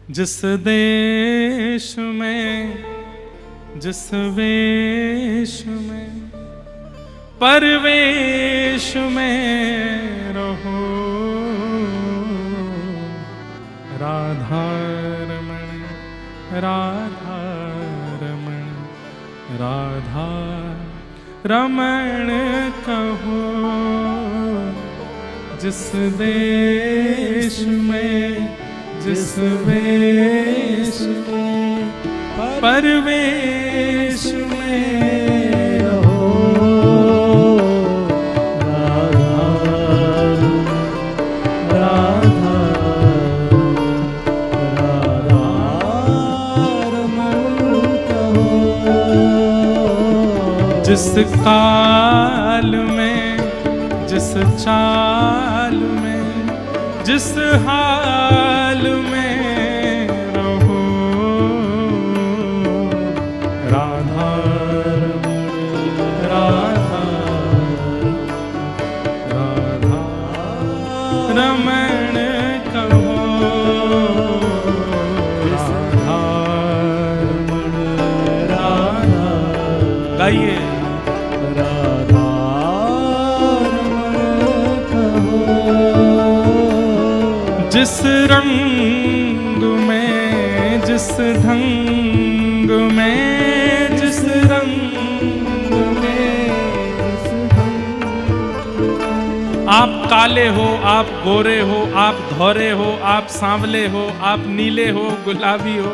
जिस देश में जिस वेश में परवेश में रहो, राधा रमण राधा रमण राधा रमण कहो। जिस देश में जिस वेश में परवेश में रहो, राधा राधा राधा रमण कहो। जिस काल में जिस चाल में जिस हाल में रहो, राधा राधा राधा रमण कहो, राधा रमण राधा। गाइए राधा जिस रंग में जिस ढंग में जिस रंग में आप काले हो, आप गोरे हो, आप धोरे हो, आप सांवले हो, आप नीले हो, गुलाबी हो,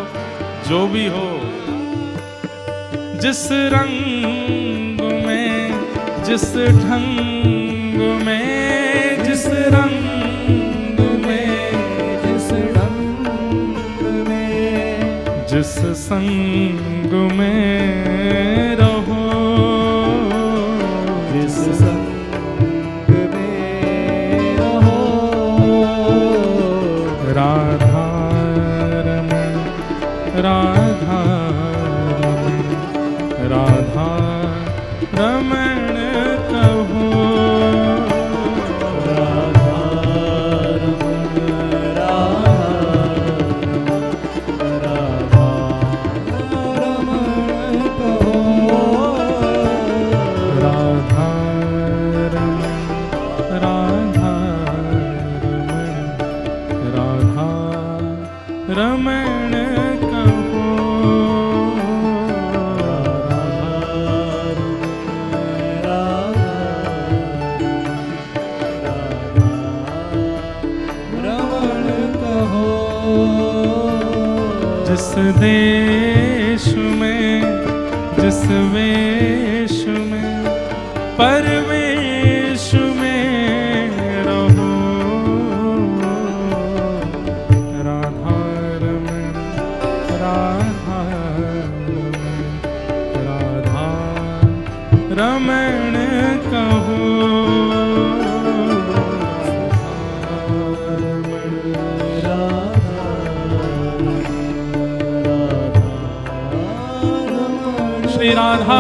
जो भी हो, जिस रंग में जिस ढंग में जिस रंग जिस संग में रहो, जिस संग में रहो, राधा रमण राधा रमण राधा रमण कहो, राधा रमण रमण कहो, रमण कहो। जिस देश में जिस वेश में परवेश में रहो, राधा रमण राधा राधा रमण कहो, श्री राधा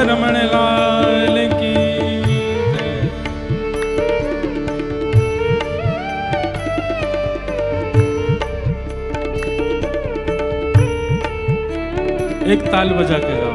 रमण लाल की जय। एक ताल बजा के गाओ।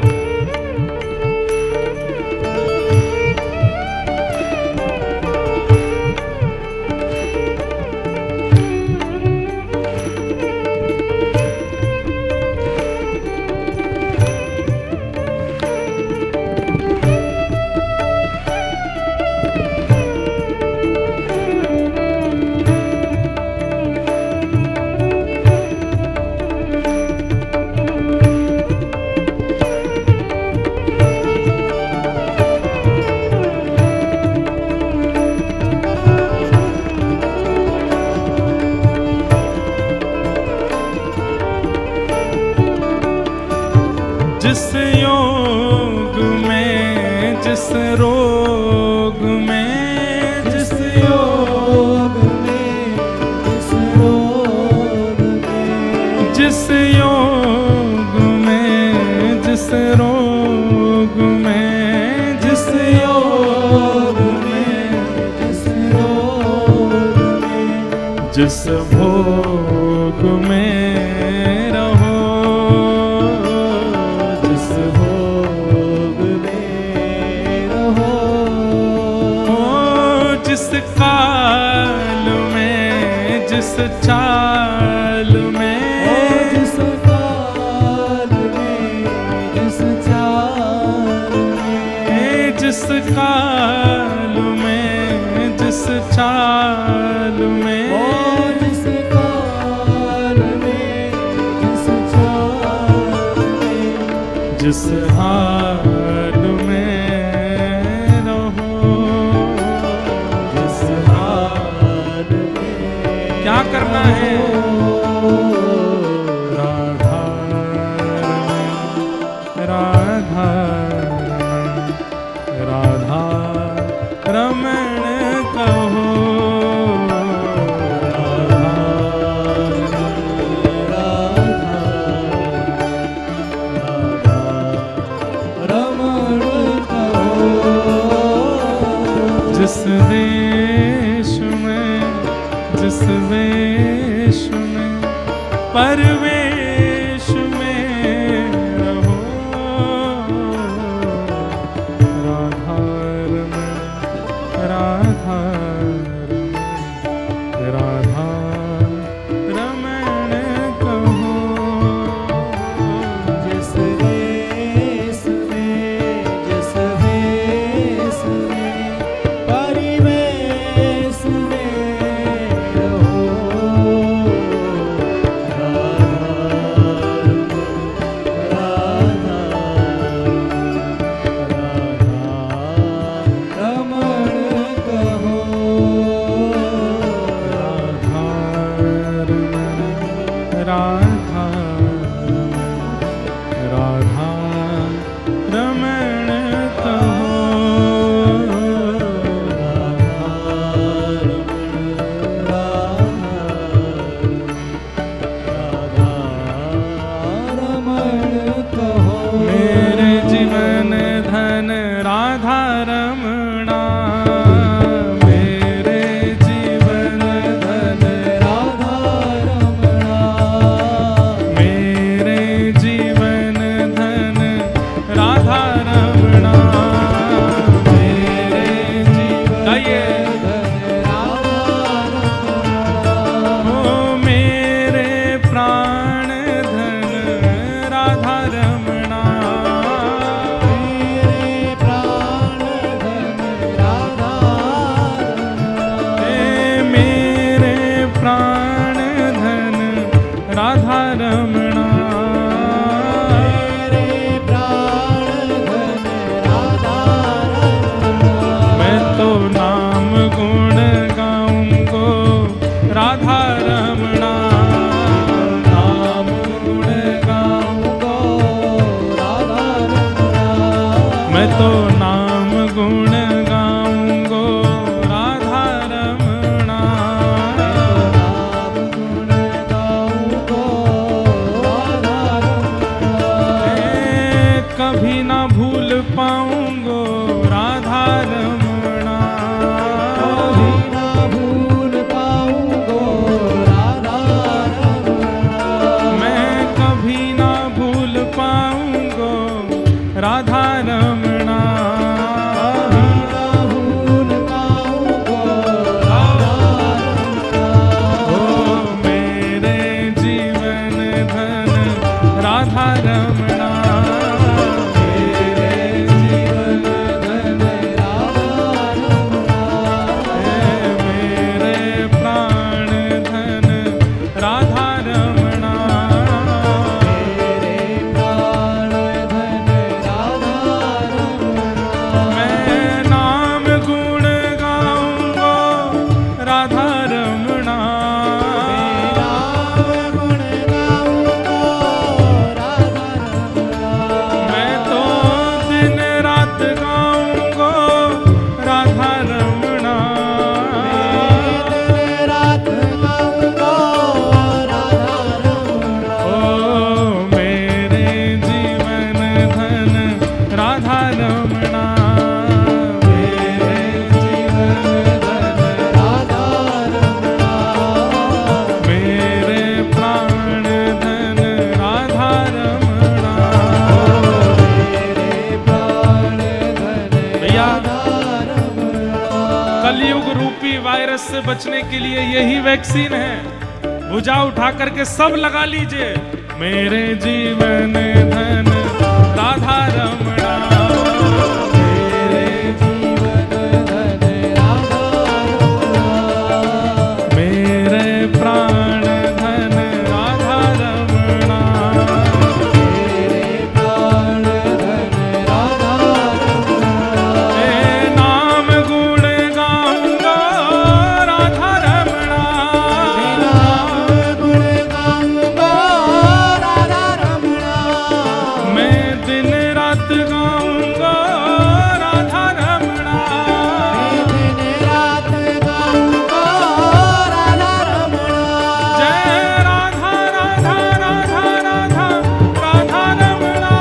जिस योग में जिस रोग में जिस योग में जिस रोग में जिस योग में जिस रोग में जिस योग में जिस रोग में जिस भोग में काल में जिस चाल में, जिस काल में जिस चाल में, जिस काल में जिस चाल में, जिस काल में जिस चाल में, जिस हाल में रहो, जिस हाल में क्या करना है? राधा राधा राधा रमण कहो, रमण कहो। जिस देश में जिस वेश में परवेश में रहो, राधा रमण राधा रमण राधा रमण कहो, जिस देश में जिस वेश में परिवेश में रहो, राधा भी वायरस से बचने के लिए यही वैक्सीन है। भुजा उठा करके सब लगा लीजिए। मेरे जीवन धन राधा रमणा, मेरे जीवन धन राधा रमणा, मेरे प्राण धन राधा रमणा, मेरे प्राण धन राधा रमणा, ए नाम गुण गाऊंगा राधा रमणा, नाम गुण गाऊंगा राधा रमणा, मैं दिन रात गाऊंगा राधा रमणा, दिन रात गाऊंगा राधा रमणा, जय राधा राधा राधा राधा राधा रमणा,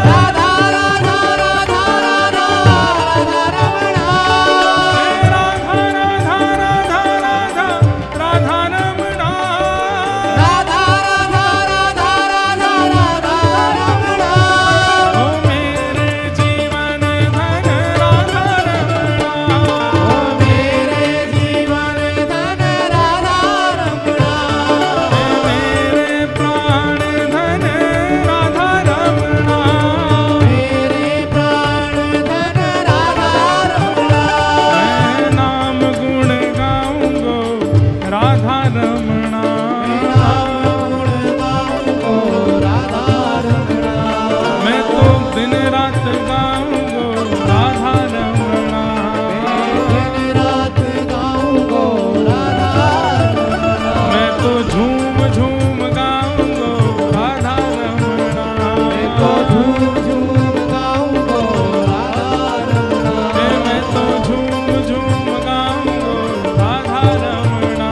राधा राधा राधा राधा राधा रमणा, जय राधा राधा राधा राधा राधा रमणा, राधा राधा राधा राधा राधा रमणा, ओ मेरे जीवन धन राधा रमणा, ओ मेरे जीवन धन राधा रमणा, मेरे प्राण धन राधा रमणा, मेरे प्राण धन राधा रमणा, मैं नाम गुण गाऊंगो राधा रमणा, नाम गुण गाऊंगो राधा रमणा, मैं तो दिन रात गाऊंगो राधा रमणा, दिन रात गाऊंगो राधा रमणा, मैं तो झूम झूम गाऊंगो राधा रमणा, तो झूम झूम गाऊंगो राधा रमणा, मैं तो झूम झूम गाऊंगो राधा रमणा,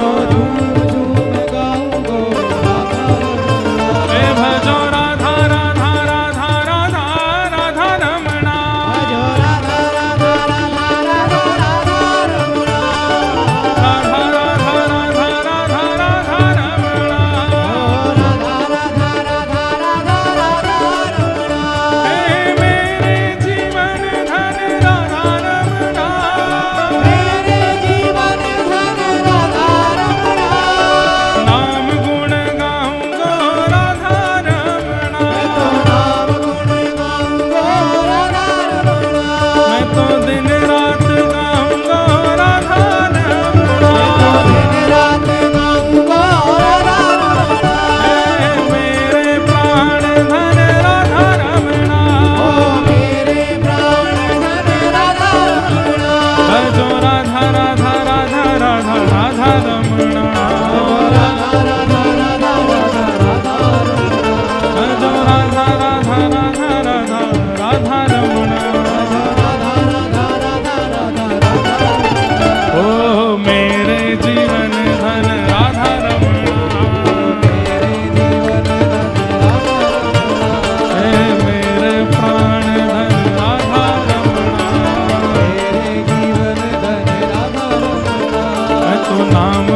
तो झूम झूम गाऊंगो राधा रमणा, हे भजो राधा राधा राधा राधा राधा रमणा, भजो राधा राधा राधा राधा राधा रमणा, राधा राधा राधा राधा राधा रमणा, राधा राधा राधा राधा राधा रमणा, हे मेरे जीवन धन राधा रमणा, मेरे जीवन धन राधा रमणा, नाम गुण गाऊंगो राधा रमणा, नाम गुण गाऊंगो राधा रमणा, मैं तो दिन रात गाऊंगो राधा रमणा, दिन रात गाऊंगो राधा रमणा, हे मेरे प्राण धन राधा रमणा, ओ मेरे प्राण धन राधा रमणा, भजो राधा राधा राधा राधा राधा रमणा, राधा राधा राधा राधा राधा रमणा, भजो राधा राधा राधा राधा राधा रमणा, राधा राधा राधा राधा राधा रमणा, ओ मेरे जीवन धन राधा रमणा, मेरे जीवन धन राधा रमणा, हे मेरे प्राण धन राधा रमणा, मेरे जीवन धन राधा रमणा, मैं तो नाम